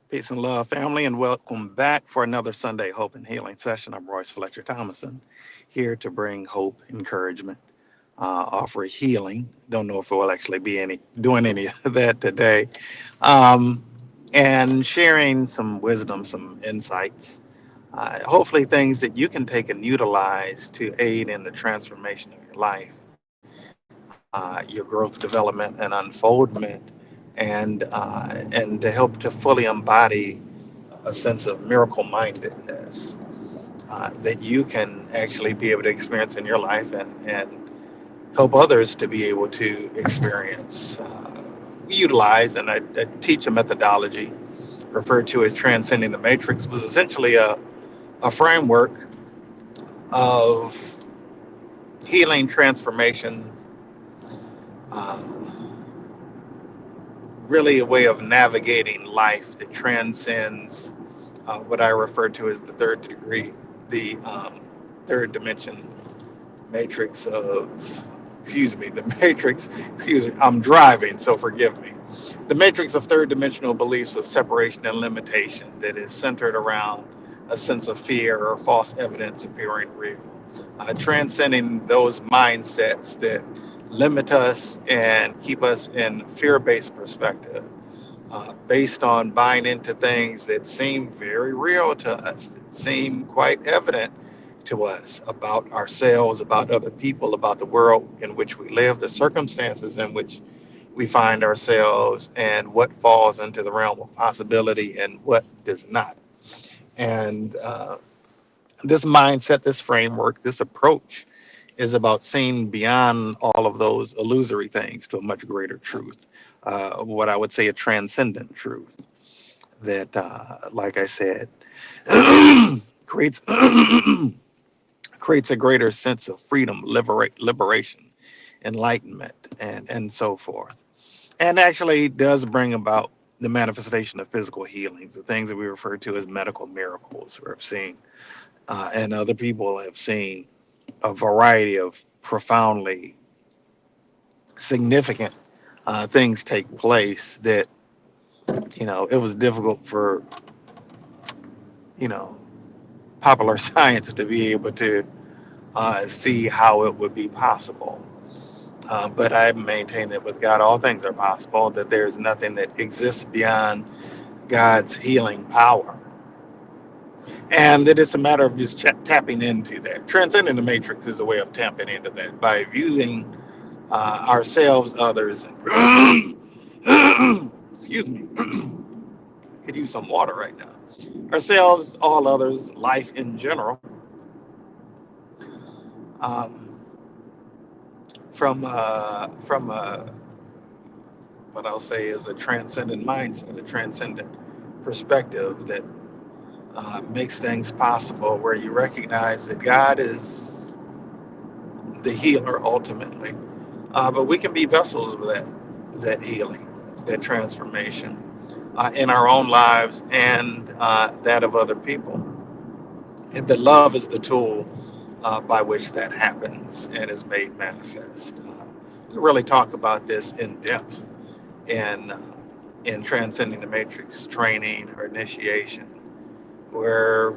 Peace and love, family, and welcome back for another Sunday Hope and Healing session. I'm Royce Fletcher Thomason, here to bring hope, encouragement, offer healing. Don't know if we'll actually be doing any of that today, um, and sharing some wisdom, some insights, hopefully things that you can take and utilize to aid in the transformation of your life, your growth, development, and unfoldment, and to help to fully embody a sense of miracle mindedness that you can actually be able to experience in your life and help others to be able to experience. We utilize and I teach a methodology referred to as transcending the matrix, was essentially a framework of healing, transformation, uh, really a way of navigating life that transcends what I refer to as the third degree, the third dimension matrix of, excuse me, the matrix, excuse me, I'm driving, so forgive me. The matrix of third dimensional beliefs of separation and limitation that is centered around a sense of fear or false evidence appearing real. Transcending those mindsets that limit us and keep us in fear based perspective, based on buying into things that seem very real to us, that seem quite evident to us about ourselves, about other people, about the world in which we live, the circumstances in which we find ourselves, and what falls into the realm of possibility and what does not. And this mindset, this framework, this approach is about seeing beyond all of those illusory things to a much greater truth, what I would say a transcendent truth that, like I said, creates creates a greater sense of freedom, liberation, enlightenment, and so forth. And actually does bring about the manifestation of physical healings, the things that we refer to as medical miracles, or have seen, and other people have seen a variety of profoundly significant things take place that it was difficult for you know popular science to be able to see how it would be possible. But I maintain that with God, all things are possible, that there's nothing that exists beyond God's healing power. And that it's a matter of just tapping into that. Transcending the matrix is a way of tapping into that by viewing ourselves, others, and excuse me, could use some water right now. Ourselves, all others, life in general, um, from what I'll say is a transcendent mindset, a transcendent perspective that makes things possible, where you recognize that God is the healer ultimately, but we can be vessels of that healing, that transformation in our own lives and that of other people. And that love is the tool by which that happens and is made manifest. We really talk about this in depth in uh, in transcending the matrix training or initiation, where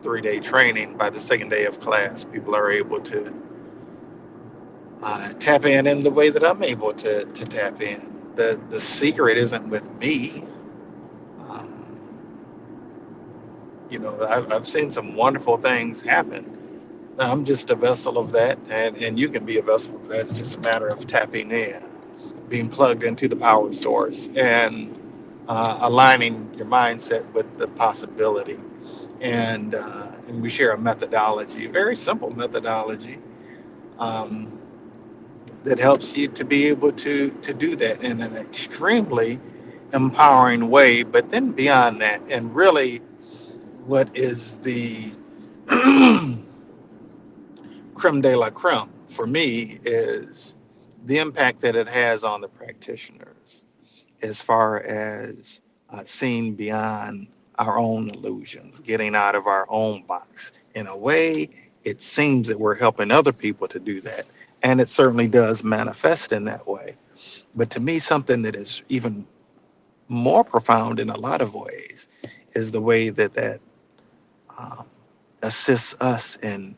3 day training, by the second day of class, people are able to tap in the way that I'm able to tap in. The secret isn't with me. Um, I've seen some wonderful things happen. I'm just a vessel of that, and you can be a vessel of that. It's just a matter of tapping in, being plugged into the power source, and aligning your mindset with the possibility. And we share a methodology, a very simple methodology, um, that helps you to be able to do that in an extremely empowering way. But then beyond that, and really, what is the creme de la creme for me is the impact that it has on the practitioners, as far as seeing beyond our own illusions, getting out of our own box. In a way, it seems that we're helping other people to do that. And it certainly does manifest in that way. But to me, something that is even more profound in a lot of ways is the way that um, assists us in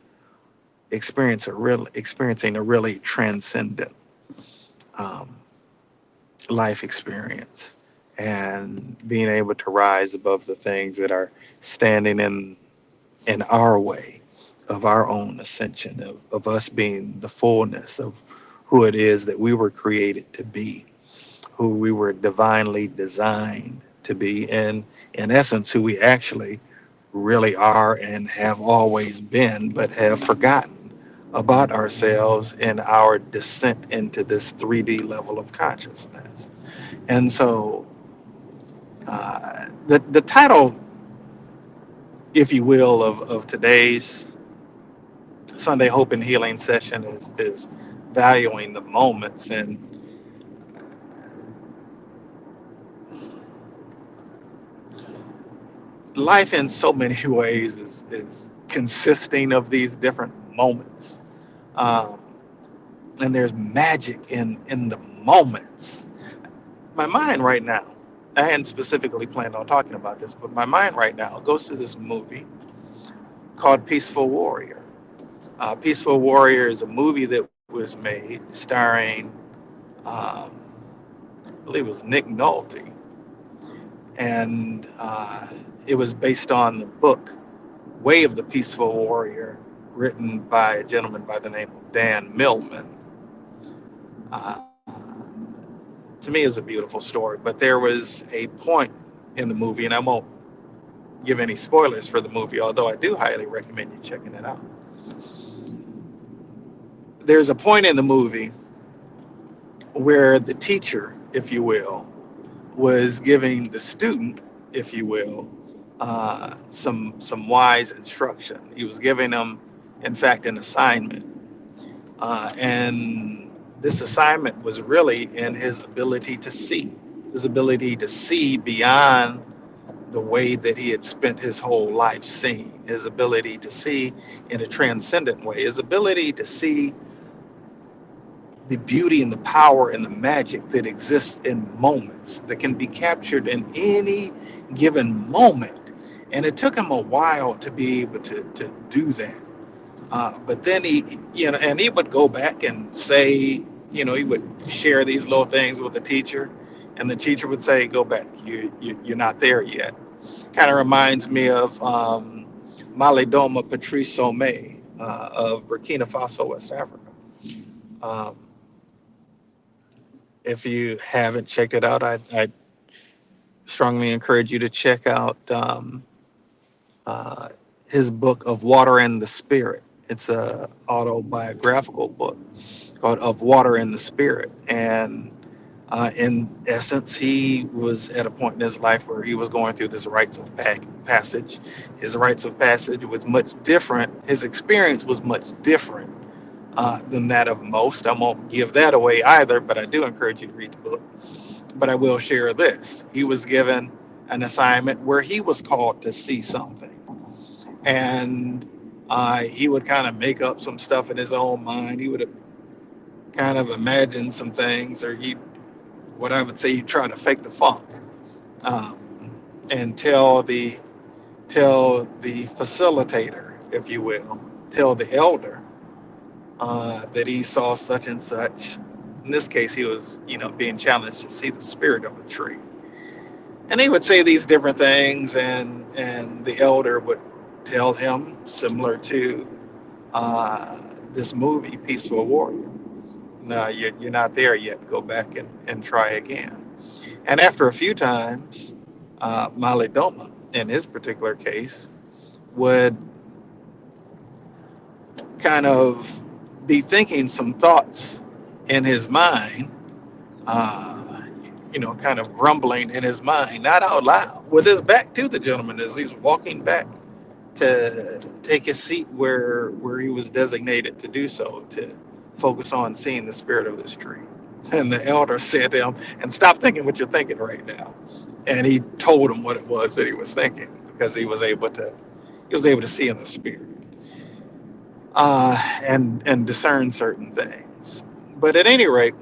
experiencing a really transcendent um, life experience, and being able to rise above the things that are standing in our way of our own ascension, of us being the fullness of who it is that we were created to be, who we were divinely designed to be, and in essence, who we actually really are and have always been, but have forgotten about ourselves in our descent into this 3D level of consciousness. And so, the title, if you will, of today's Sunday Hope and Healing session is valuing the moments. And life in so many ways is consisting of these different moments. Um, and there's magic in the moments. My mind right now, I hadn't specifically planned on talking about this, but my mind right now goes to this movie called Peaceful Warrior. Peaceful Warrior is a movie that was made starring, um, I believe it was Nick Nolte, and it was based on the book Way of the Peaceful Warrior, written by a gentleman by the name of Dan Millman. Uh, to me, it's a beautiful story, but there was a point in the movie, and I won't give any spoilers for the movie, although I do highly recommend you checking it out. There's a point in the movie where the teacher, if you will, was giving the student, if you will, some wise instruction. He was giving them, in fact, an assignment, and this assignment was really in his ability to see beyond the way that he had spent his whole life seeing, his ability to see in a transcendent way, his ability to see the beauty and the power and the magic that exists in moments that can be captured in any given moment. And it took him a while to be able to do that. But then and he would go back and say, he would share these little things with the teacher, and the teacher would say, "Go back, you're not there yet." Kind of reminds me of Malidoma Patrice Somé of Burkina Faso, West Africa. Um, if you haven't checked it out, I strongly encourage you to check out uh, his book of Water and the Spirit. It's a autobiographical book called Of Water and the Spirit. And in essence, he was at a point in his life where he was going through this rites of passage. His rites of passage was much different. His experience was much different than that of most. I won't give that away either, but I do encourage you to read the book. But I will share this. He was given an assignment where he was called to see something. And he would kind of make up some stuff in his own mind. He would kind of imagine some things, or what I would say, you try to fake the funk, um, and tell the facilitator, if you will, tell the elder that he saw such and such. In this case, he was, being challenged to see the spirit of the tree, and he would say these different things, and the elder would tell him, similar to this movie, Peaceful Warrior, "No, you're not there yet. Go back and try again." And after a few times, Malidoma, in his particular case, would kind of be thinking some thoughts in his mind, kind of grumbling in his mind, not out loud, with his back to the gentleman as he was walking back to take his seat where he was designated to do so, to focus on seeing the spirit of this tree. And the elder said to him, "And stop thinking what you're thinking right now." And he told him what it was that he was thinking, because he was able to see in the spirit, and discern certain things. But at any rate,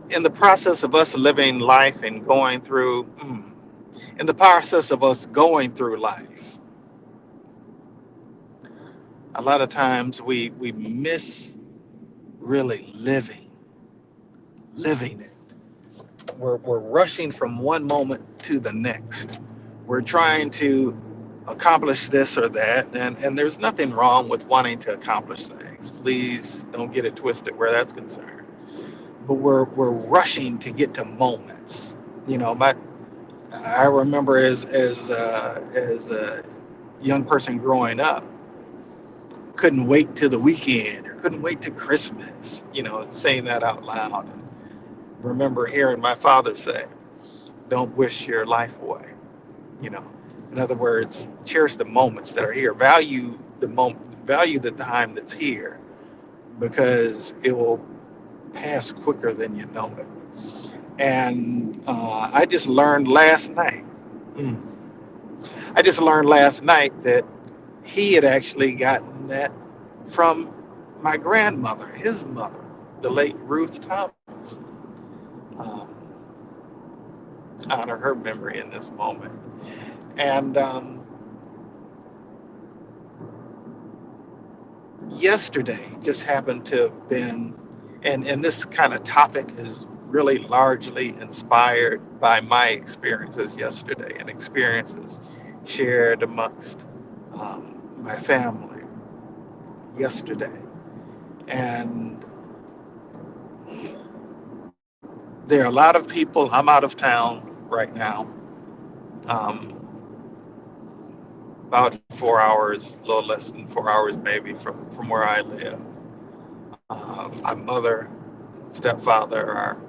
in the process of us living life and going through, in the process of us going through life, a lot of times we miss really living it. We're rushing from one moment to the next. We're trying to accomplish this or that, and there's nothing wrong with wanting to accomplish things. Please don't get it twisted where that's concerned. But we're rushing to get to moments. You know, I remember as a young person growing up, couldn't wait till the weekend or couldn't wait to Christmas. You know, saying that out loud. And remember hearing my father say, "Don't wish your life away." You know, in other words, cherish the moments that are here. Value the moment. Value the time that's here, because it will pass quicker than you know it. And I just learned last night. Mm, I just learned last night that he had actually gotten that from my grandmother, his mother, the late Ruth Thomason. Um, honor her memory in this moment. And yesterday just happened to have been, and this kind of topic is really largely inspired by my experiences yesterday and experiences shared amongst my family yesterday. And there are a lot of people. I'm out of town right now, um, about 4 hours, a little less than 4 hours maybe from where I live. My mother, stepfather are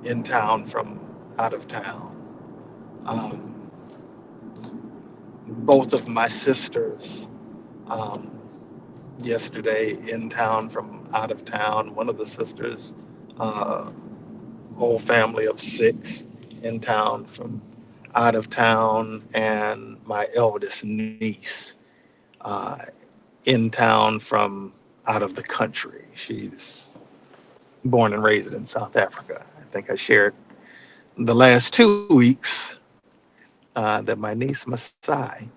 in town from out of town. Um, both of my sisters um, yesterday in town from out of town. One of the sisters, uh, whole family of six in town from out of town, and my eldest niece uh, in town from out of the country. She's born and raised in South Africa. I think I shared the last 2 weeks that my niece Masai,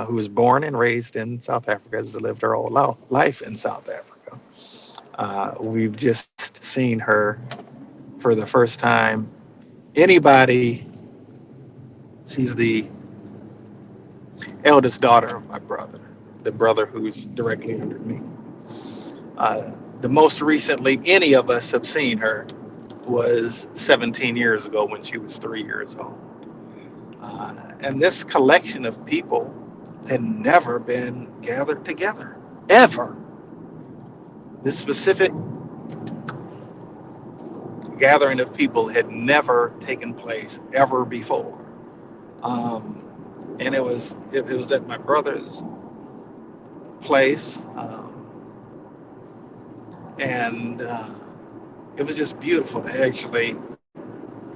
who was born and raised in South Africa, has lived her whole life in South Africa. We've just seen her for the first time. Anybody, she's the eldest daughter of my brother, the brother who's directly under me. The most recently any of us have seen her was 17 years ago when she was 3 years old. And this collection of people had never been gathered together, ever. This specific gathering of people had never taken place ever before. Um, and it was at my brother's place, and it was just beautiful. They actually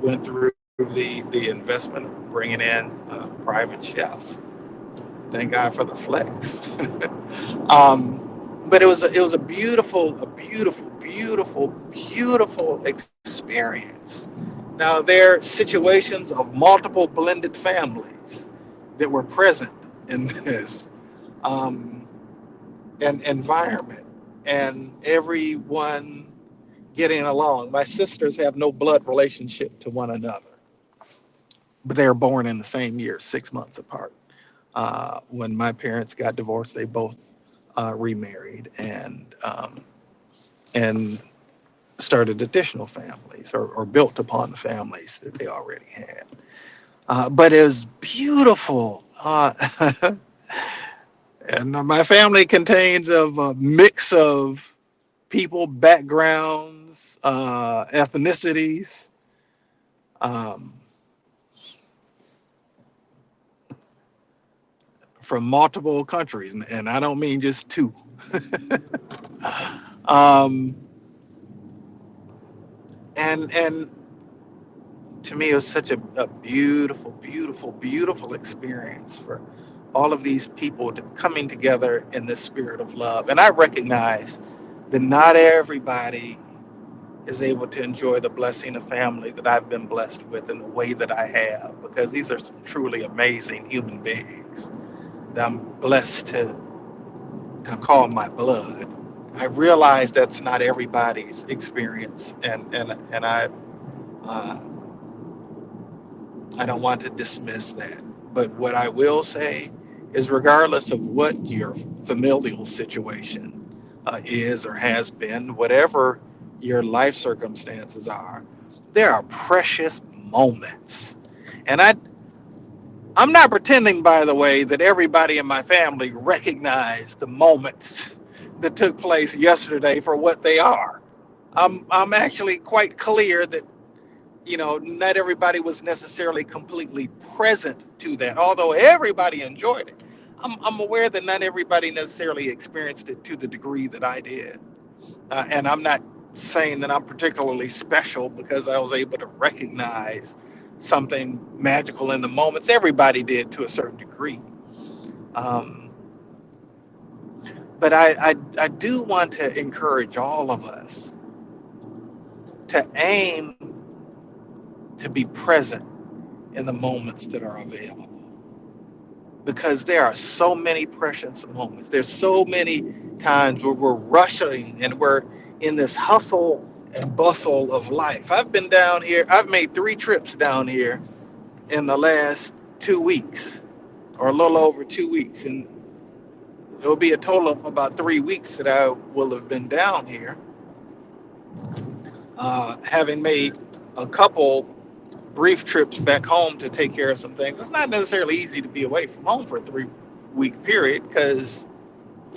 went through the investment of bringing in a private chef. Thank God for the flex. But it was a beautiful experience. Now there are situations of multiple blended families that were present in this um, and environment, and everyone getting along. My sisters have no blood relationship to one another, but they were born in the same year, 6 months apart. When my parents got divorced, they both remarried and started additional families, or built upon the families that they already had. But it was beautiful. And my family contains of a mix of people, backgrounds, ethnicities, um, from multiple countries, and I don't mean just two. um, and to me, it was such a beautiful experience for all of these people coming together in this spirit of love. And I recognize that not everybody is able to enjoy the blessing of family that I've been blessed with in the way that I have, because these are some truly amazing human beings that I'm blessed to call my blood. I realize that's not everybody's experience, and uh, I don't want to dismiss that. But what I will say is, regardless of what your familial situation is or has been, whatever your life circumstances are, there are precious moments. And I'm not pretending, by the way, that everybody in my family recognized the moments that took place yesterday for what they are. I'm actually quite clear that, not everybody was necessarily completely present to that, although everybody enjoyed it. I'm aware that not everybody necessarily experienced it to the degree that I did. And I'm not saying that I'm particularly special because I was able to recognize something magical in the moments. Everybody did to a certain degree. Um, but I do want to encourage all of us to aim to be present in the moments that are available, because there are so many precious moments. There's so many times where we're rushing and we're in this hustle and bustle of life. I've been down here, I've made 3 trips down here in the last 2 weeks, or a little over 2 weeks. And it'll be a total of about 3 weeks that I will have been down here, having made a couple brief trips back home to take care of some things. It's not necessarily easy to be away from home for a 3 week period, because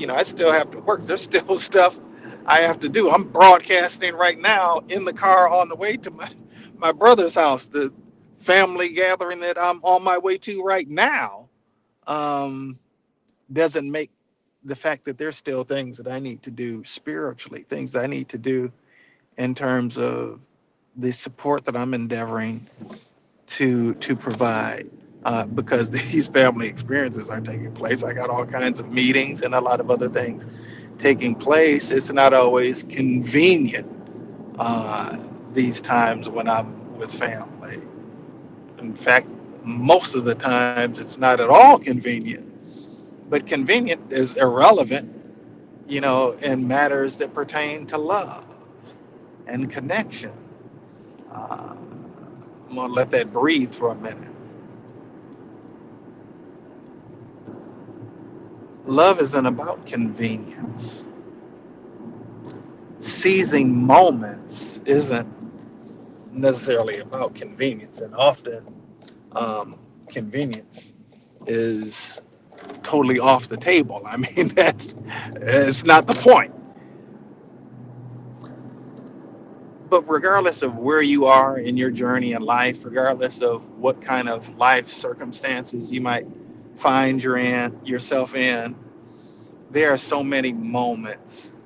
I still have to work. There's still stuff I have to do. I'm broadcasting right now in the car on the way to my brother's house, the family gathering that I'm on my way to right now. Um, doesn't make the fact that there's still things that I need to do spiritually, things that I need to do in terms of the support that I'm endeavoring to provide, because these family experiences are taking place. I got all kinds of meetings and a lot of other things taking place. It's not always convenient, uh, these times when I'm with family. In fact, most of the times it's not at all convenient. But convenient is irrelevant, in matters that pertain to love and connection. I'm going to let that breathe for a minute. Love isn't about convenience. Seizing moments isn't necessarily about convenience, and often, convenience is totally off the table. I mean, that's it's not the point. But regardless of where you are in your journey in life, regardless of what kind of life circumstances you might find yourself in, there are so many moments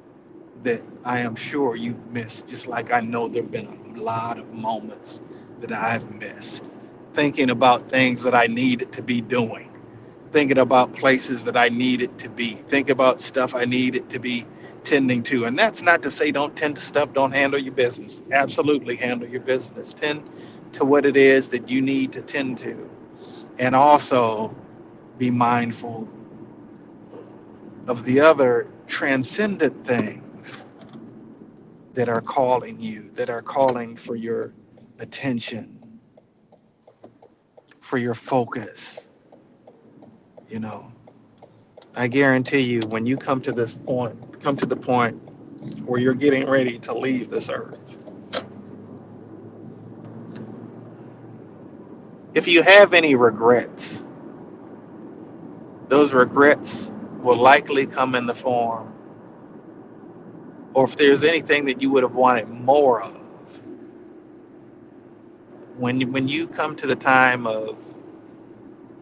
that I am sure you've missed, just like I know there have been a lot of moments that I've missed. Thinking about things that I needed to be doing, thinking about places that I needed to be, think about stuff I needed to be tending to. And that's not to say don't tend to stuff, don't handle your business. Absolutely handle your business. Tend to what it is that you need to tend to. And also be mindful of the other transcendent things that are calling you, that are calling for your attention, for your focus. You know, I guarantee you, when you come to this point, come to the point where you're getting ready to leave this earth, if you have any regrets, those regrets will likely come in the form, or if there's anything that you would have wanted more of, when you come to the time of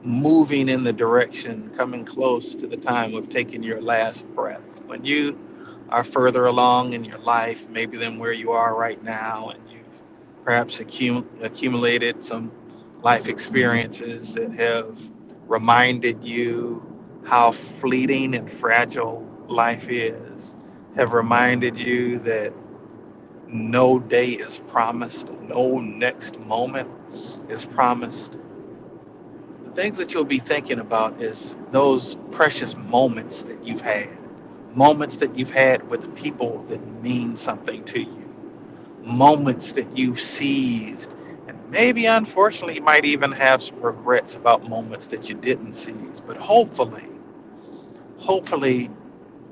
moving in the direction, coming close to the time of taking your last breath, when you are further along in your life, maybe than where you are right now, and you've perhaps accumulated some life experiences that have reminded you how fleeting and fragile life is, have reminded you that No day is promised, no next moment is promised. The things that you'll be thinking about is those precious moments that you've had with people that mean something to you, moments that you've seized. And maybe, unfortunately, you might even have some regrets about moments that you didn't seize. But hopefully,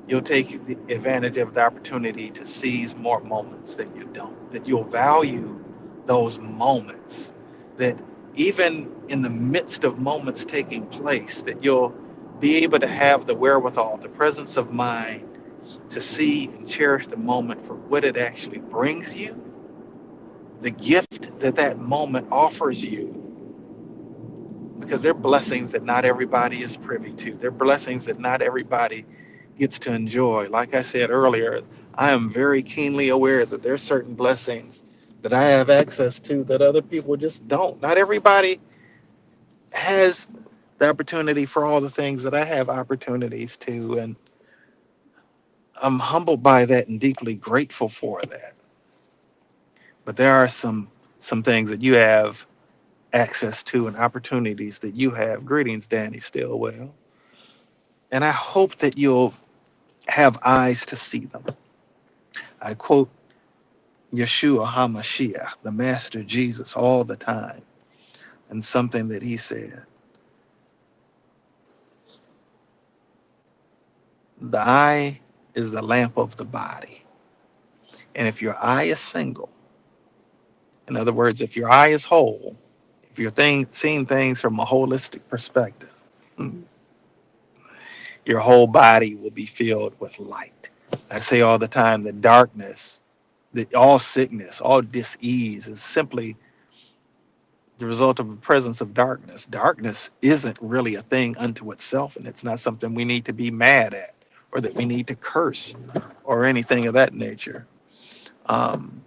you'll take advantage of the opportunity to seize more moments than you don't, that you'll value those moments, that even in the midst of moments taking place, that you'll be able to have the wherewithal, the presence of mind to see and cherish the moment for what it actually brings you, the gift that that moment offers you, because they're blessings that not everybody is privy to. They're blessings that not everybody gets to enjoy. Like I said earlier, I am very keenly aware that there's certain blessings that I have access to that other people just don't. Not everybody has the opportunity for all the things that I have opportunities to, and I'm humbled by that and deeply grateful for that. But there are some things that you have access to and opportunities that you have. Greetings, Danny Stillwell. And I hope that you'll have eyes to see them. I quote Yeshua HaMashiach, the Master Jesus, all the time, and something that he said. The eye is the lamp of the body. And if your eye is single, in other words, if your eye is whole, if you're seeing things from a holistic perspective, your whole body will be filled with light. I say all the time that darkness, that all sickness, all dis-ease is simply the result of the presence of darkness. Darkness isn't really a thing unto itself, and it's not something we need to be mad at or that we need to curse or anything of that nature. Um,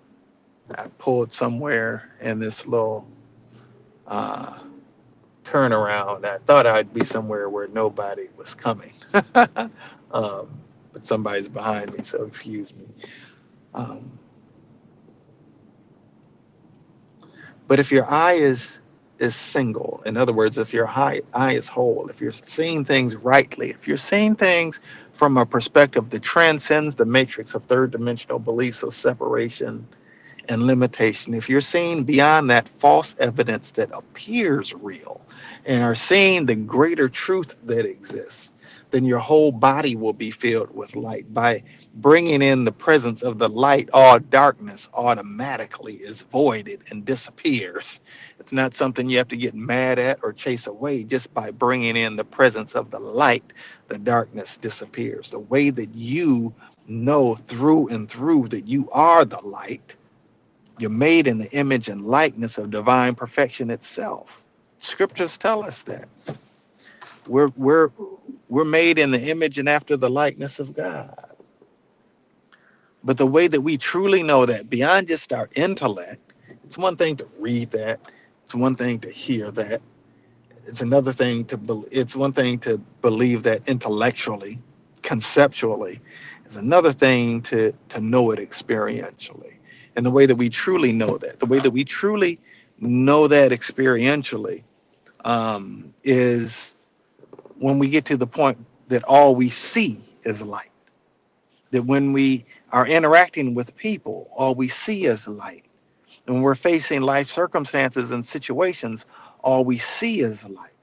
I pulled somewhere in this little uh, turnaround. I thought I'd be somewhere where nobody was coming, but somebody's behind me, so excuse me. Um, but if your eye is single, in other words, if your eye is whole, if you're seeing things rightly, if you're seeing things from a perspective that transcends the matrix of third dimensional beliefs of separation and limitation, if you're seeing beyond that false evidence that appears real and are seeing the greater truth that exists, then your whole body will be filled with light. By bringing in the presence of the light, all darkness automatically is voided and disappears. It's not something you have to get mad at or chase away. Just by bringing in the presence of the light, the darkness disappears. The way that you know through and through that you are the light, you're made in the image and likeness of divine perfection itself. Scriptures tell us that we're we're we're made in the image and after the likeness of God. But the way that we truly know that, beyond just our intellect, it's one thing to read that, it's one thing to hear that, it's another thing it's one thing to believe that intellectually, conceptually. It's another thing to know it experientially. And the way that we truly know that, the way that we truly know that experientially, is when we get to the point that all we see is light. That when we are interacting with people, all we see is light. And when we're facing life circumstances and situations, all we see is light.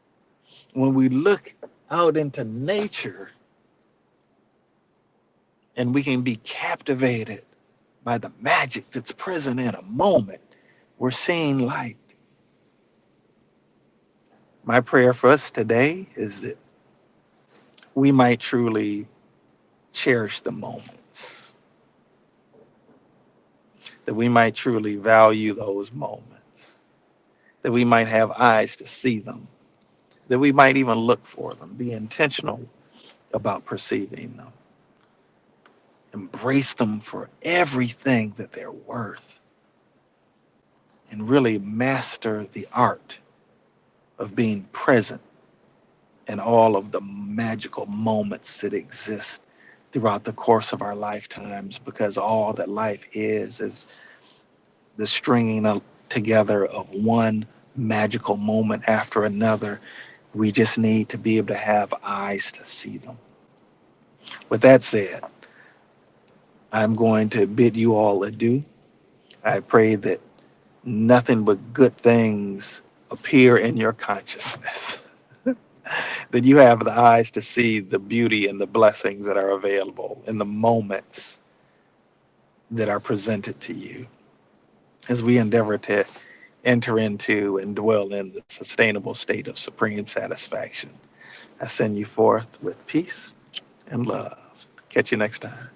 When we look out into nature and we can be captivated by the magic that's present in a moment, we're seeing light. My prayer for us today is that we might truly cherish the moments, that we might truly value those moments, that we might have eyes to see them, that we might even look for them, be intentional about perceiving them, embrace them for everything that they're worth, and really master the art of being present in all of the magical moments that exist throughout the course of our lifetimes, because all that life is the stringing together of one magical moment after another. We just need to be able to have eyes to see them. With that said, I'm going to bid you all adieu. I pray that nothing but good things appear in your consciousness, that you have the eyes to see the beauty and the blessings that are available in the moments that are presented to you as we endeavor to enter into and dwell in the sustainable state of supreme satisfaction. I send you forth with peace and love. Catch you next time.